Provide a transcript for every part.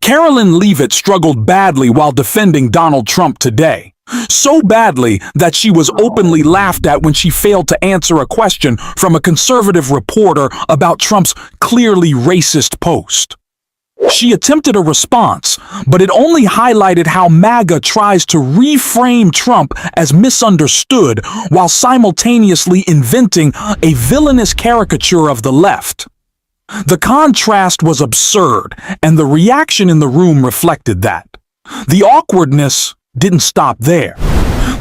Carolyn Leavitt struggled badly while defending Donald Trump today. So badly that she was openly laughed at when she failed to answer a question from a conservative reporter about Trump's clearly racist post. She attempted a response, but it only highlighted how MAGA tries to reframe Trump as misunderstood while simultaneously inventing a villainous caricature of the left. The contrast was absurd, and the reaction in the room reflected that. The awkwardness didn't stop there.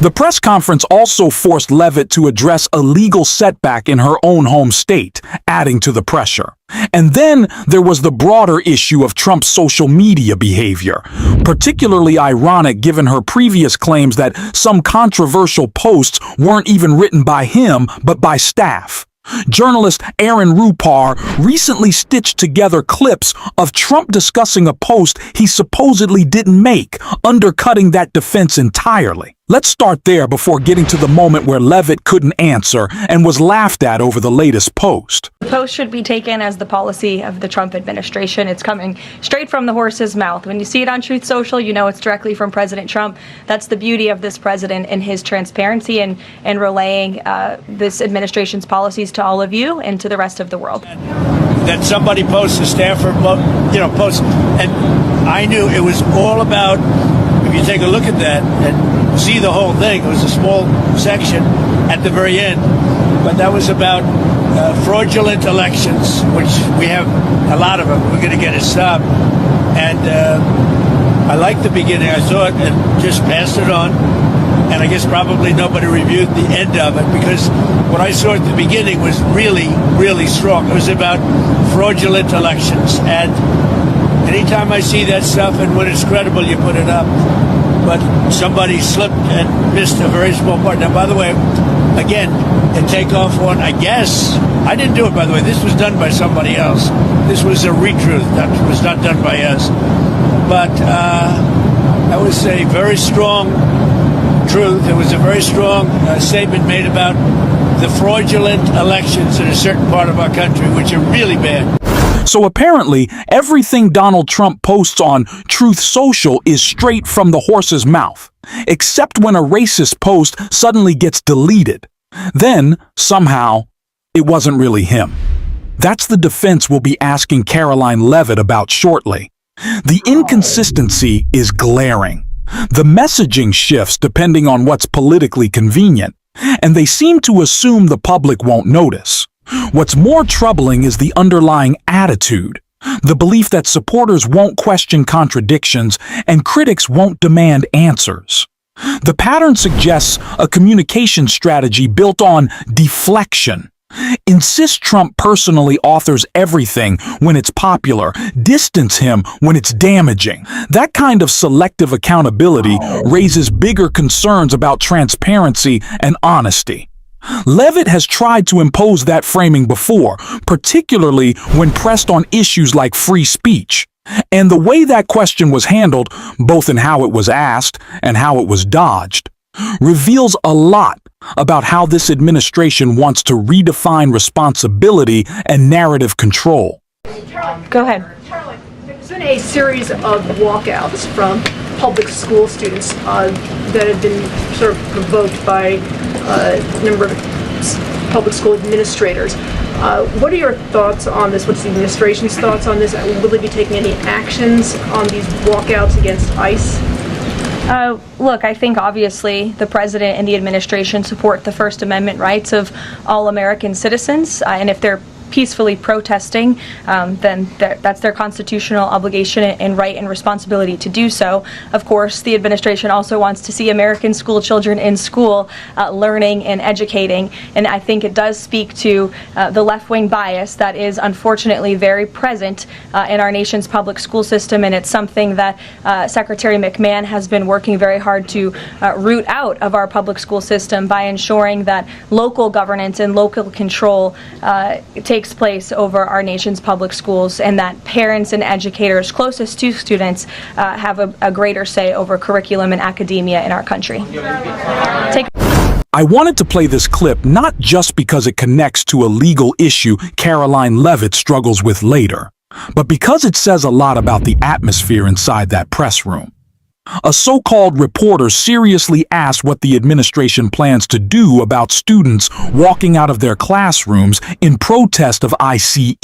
The press conference also forced Leavitt to address a legal setback in her own home state, adding to the pressure. And then there was the broader issue of Trump's social media behavior, particularly ironic given her previous claims that some controversial posts weren't even written by him, but by staff. Journalist Aaron Rupar recently stitched together clips of Trump discussing a post he supposedly didn't make, undercutting that defense entirely. Let's start there before getting to the moment where Leavitt couldn't answer and was laughed at over the latest post. The post should be taken as the policy of the Trump administration. It's coming straight from the horse's mouth. When you see it on Truth Social, you know it's directly from President Trump. That's the beauty of this president and his transparency and relaying this administration's policies to all of you and to the rest of the world. That somebody posts a staffer, post, and I knew it was all about, if you take a look at that and see the whole thing, it was a small section at the very end, but that was about fraudulent elections, which we have a lot of them. We're going to get it stopped. And I liked the beginning, I thought, and just passed it on. And I guess probably nobody reviewed the end of it, because what I saw at the beginning was really, really strong. It was about fraudulent elections. And anytime I see that stuff, and when it's credible, you put it up. But somebody slipped and missed a very small part. Now, by the way, again, the takeoff one, I guess, I didn't do it, by the way. This was done by somebody else. This was a retruth. That was not done by us. But that was a very strong truth. It was a very strong statement made about the fraudulent elections in a certain part of our country, which are really bad. So apparently, everything Donald Trump posts on Truth Social is straight from the horse's mouth, except when a racist post suddenly gets deleted. Then, somehow, it wasn't really him. That's the defense we'll be asking Caroline Leavitt about shortly. The inconsistency is glaring. The messaging shifts depending on what's politically convenient, and they seem to assume the public won't notice. What's more troubling is the underlying attitude, the belief that supporters won't question contradictions and critics won't demand answers. The pattern suggests a communication strategy built on deflection. Insist Trump personally authors everything when it's popular, distance him when it's damaging. That kind of selective accountability raises bigger concerns about transparency and honesty. Leavitt has tried to impose that framing before, particularly when pressed on issues like free speech. And the way that question was handled, both in how it was asked and how it was dodged, reveals a lot about how this administration wants to redefine responsibility and narrative control. Go ahead. Charlie, there's been a series of walkouts from public school students that have been sort of provoked by a number of public school administrators. What are your thoughts on this? What's the administration's thoughts on this? Will they be taking any actions on these walkouts against ICE? Look, I think obviously the president and the administration support the First Amendment rights of all American citizens, and if they're peacefully protesting, then that's their constitutional obligation and right and responsibility to do so. Of course, the administration also wants to see American school children in school learning and educating, and I think it does speak to the left-wing bias that is unfortunately very present in our nation's public school system, and it's something that Secretary McMahon has been working very hard to root out of our public school system by ensuring that local governance and local control takes place over our nation's public schools, and that parents and educators closest to students have a greater say over curriculum and academia in our country. I wanted to play this clip not just because it connects to a legal issue Caroline Leavitt struggles with later, but because it says a lot about the atmosphere inside that press room. A so-called reporter seriously asked what the administration plans to do about students walking out of their classrooms in protest of ICE.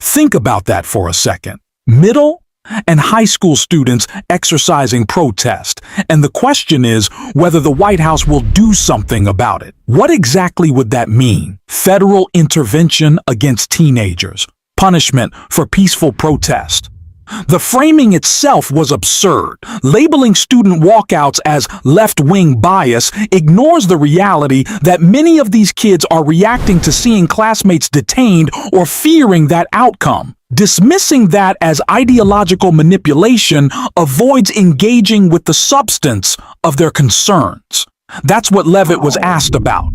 Think about that for a second. Middle and high school students exercising protest, and the question is whether the White House will do something about it. What exactly would that mean? Federal intervention against teenagers, punishment for peaceful protest. The framing itself was absurd. Labeling student walkouts as left-wing bias ignores the reality that many of these kids are reacting to seeing classmates detained or fearing that outcome. Dismissing that as ideological manipulation avoids engaging with the substance of their concerns. That's what Leavitt was asked about.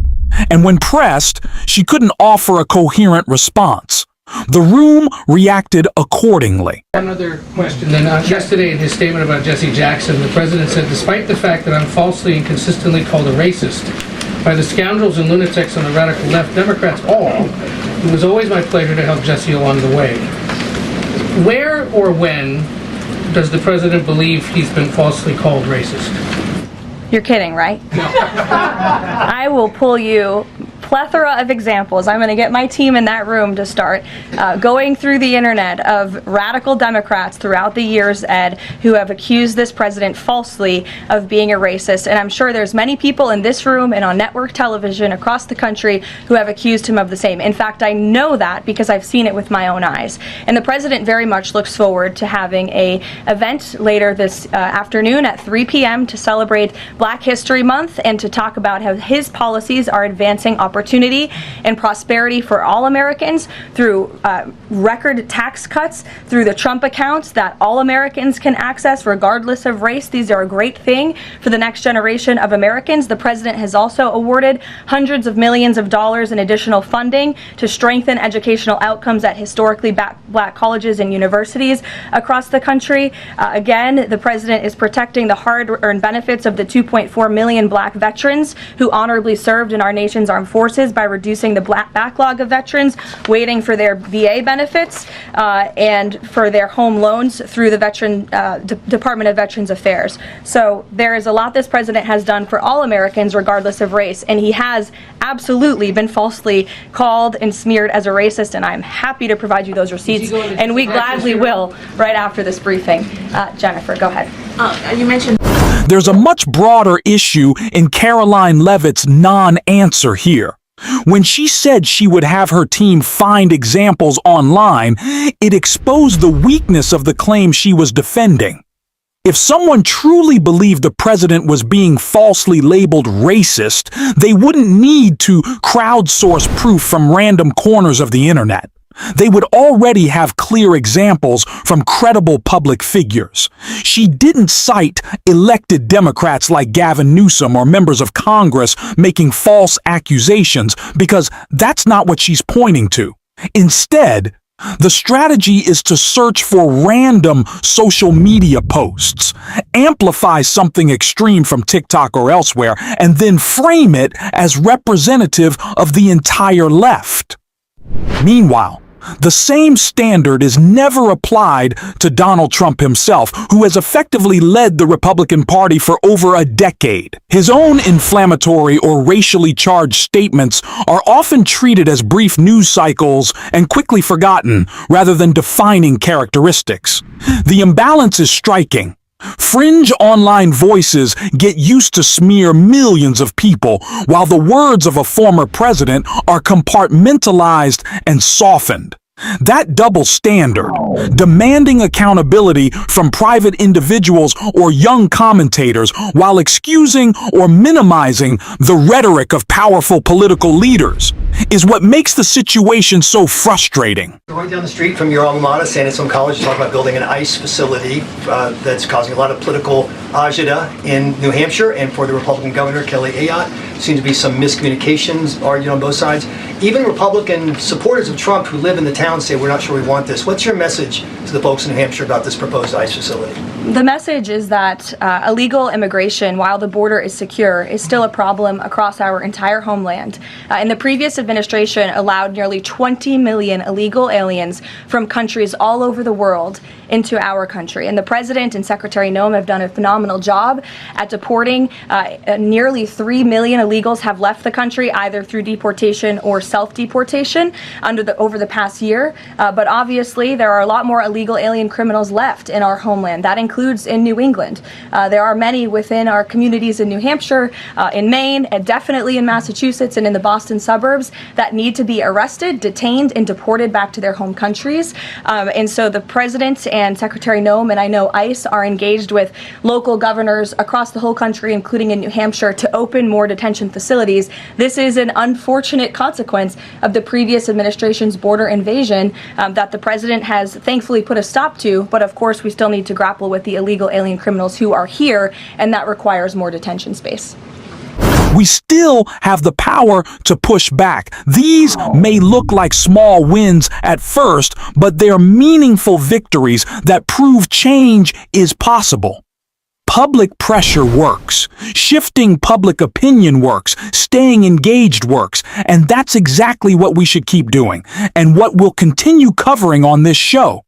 And when pressed, she couldn't offer a coherent response. The room reacted accordingly. Another question then. Yesterday in his statement about Jesse Jackson, the president said, despite the fact that I'm falsely and consistently called a racist by the scoundrels and lunatics on the radical left, Democrats all, it was always my pleasure to help Jesse along the way. Where or when does the president believe he's been falsely called racist? You're kidding, right? No. I will pull you plethora of examples. I'm going to get my team in that room to start going through the internet of radical Democrats throughout the years, Ed, who have accused this president falsely of being a racist. And I'm sure there's many people in this room and on network television across the country who have accused him of the same. In fact, I know that because I've seen it with my own eyes. And the president very much looks forward to having an event later this afternoon at 3 p.m. to celebrate Black History Month and to talk about how his policies are advancing opportunity and prosperity for all Americans through record tax cuts, through the Trump accounts that all Americans can access regardless of race. These are a great thing for the next generation of Americans. The president has also awarded hundreds of millions of dollars in additional funding to strengthen educational outcomes at historically black colleges and universities across the country. Again, the president is protecting the hard-earned benefits of the 2.4 million black veterans who honorably served in our nation's armed forces by reducing the backlog of veterans waiting for their VA benefits and for their home loans through the Department of Veterans Affairs. So there is a lot this president has done for all Americans regardless of race, and he has absolutely been falsely called and smeared as a racist, and I'm happy to provide you those receipts, and we gladly will right after this briefing. Jennifer, go ahead. You mentioned There's a much broader issue in Caroline Leavitt's non-answer here. When she said she would have her team find examples online, it exposed the weakness of the claim she was defending. If someone truly believed the president was being falsely labeled racist, they wouldn't need to crowdsource proof from random corners of the internet. They would already have clear examples from credible public figures. She didn't cite elected Democrats like Gavin Newsom or members of Congress making false accusations because that's not what she's pointing to. Instead, the strategy is to search for random social media posts, amplify something extreme from TikTok or elsewhere, and then frame it as representative of the entire left. Meanwhile, the same standard is never applied to Donald Trump himself, who has effectively led the Republican Party for over a decade. His own inflammatory or racially charged statements are often treated as brief news cycles and quickly forgotten, rather than defining characteristics. The imbalance is striking. Fringe online voices get used to smear millions of people, while the words of a former president are compartmentalized and softened. That double standard, demanding accountability from private individuals or young commentators while excusing or minimizing the rhetoric of powerful political leaders, is what makes the situation so frustrating. Right down the street from your alma mater, San Antonio College, is talking about building an ICE facility that's causing a lot of political agita in New Hampshire, and for the Republican governor, Kelly Ayotte. Seems to be some miscommunications argued on both sides. Even Republican supporters of Trump who live in the town say, we're not sure we want this. What's your message to the folks in New Hampshire about this proposed ICE facility? The message is that illegal immigration, while the border is secure, is still a problem across our entire homeland. And the previous administration allowed nearly 20 million illegal aliens from countries all over the world into our country. And the President and Secretary Noem have done a phenomenal job at deporting. Nearly 3 million illegals have left the country either through deportation or self-deportation over the past year. But obviously, there are a lot more illegal alien criminals left in our homeland. That includes in New England. There are many within our communities in New Hampshire, in Maine, and definitely in Massachusetts and in the Boston suburbs that need to be arrested, detained, and deported back to their home countries. And so the President and Secretary Noem, and I know ICE, are engaged with local governors across the whole country, including in New Hampshire, to open more detention facilities. This is an unfortunate consequence of the previous administration's border invasion that the President has thankfully put a stop to, but of course we still need to grapple with the illegal alien criminals who are here, and that requires more detention space. We still have the power to push back. These may look like small wins at first, but they're meaningful victories that prove change is possible. Public pressure works. Shifting public opinion works. Staying engaged works. And that's exactly what we should keep doing, and what we'll continue covering on this show.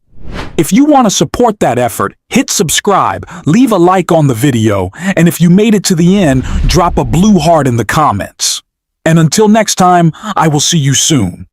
If you want to support that effort, hit subscribe, leave a like on the video, and if you made it to the end, drop a blue heart in the comments. And until next time, I will see you soon.